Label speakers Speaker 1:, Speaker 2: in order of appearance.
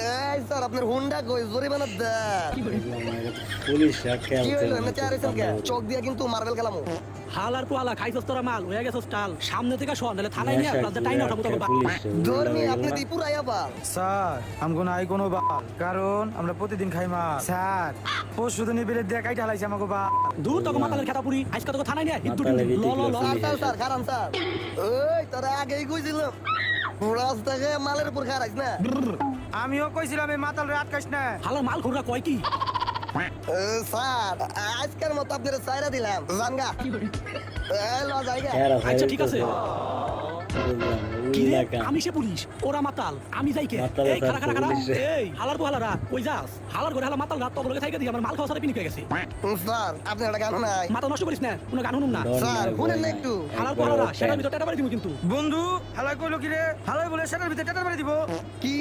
Speaker 1: এই স্যার আপনার হুন্ডা কই জরিমানা দেন।
Speaker 2: পুলিশ
Speaker 1: কি হইলো এমনি চেয়ার হইছেন কে? চোখ দিয়ে কিন্তু মার্বেল খেলামু।
Speaker 3: হালার পোয়ালা খাইছস তোরা মাল হয়ে গেছস টাল সামনে থেকে শোন নাহলে থানায় নিয়ে প্লাস টাইম ওঠাবো তোকে
Speaker 1: ধর্মি আপনি দি পুরাইয়া বা।
Speaker 4: স্যার আমগো নাই কোনো বাল, কারণ আমরা প্রতিদিন খাই মাছ। স্যার পরশু দিন বিলে দেখাই ঢালাইছে আমাকে বা।
Speaker 3: দূর তোকে মাতালের খেতা পুরি আজকে তোকে থানায় নিয়ে হিট দুটি ল ল ল
Speaker 1: স্যার খারান স্যার। ওই তোরা আগেই কইছিলাম রাস্তাকে মালের উপর খারাইছ না।
Speaker 4: আমিও কইছিলাম এই মাতাল রাত খাইস না।
Speaker 3: হালার মাল খুররা কয় কি
Speaker 1: স্যার আজকের মতো আপনার সাইরা দিলাম জানগা। ল জায়গা।
Speaker 3: আচ্ছা ঠিক আছে কি রে আমি সে পুলিশ ওরা মাতাল আমি যাই কে এই খারা খারা খারা এই হালার পোহালারা কই যাস হালার ঘরে হালা মাতাল রাত তোর লগে থাইকা দি আমার মাল খাওয়া সাথে পিনি হয়ে গেছে
Speaker 1: স্যার আপনি একটা গান নাই।
Speaker 3: মাথা নষ্ট করিস না কোনো গান শুনুন না
Speaker 1: স্যার শুনেন না একটু।
Speaker 3: হালার পোহালারা সেটার ভিতর টেটা বাড়ি দিব কিন্তু
Speaker 4: বন্ধু হালাই কইলো কি রে? হালাই বলে সেটার ভিতরে টেটার বাড়ি দিব।
Speaker 1: কি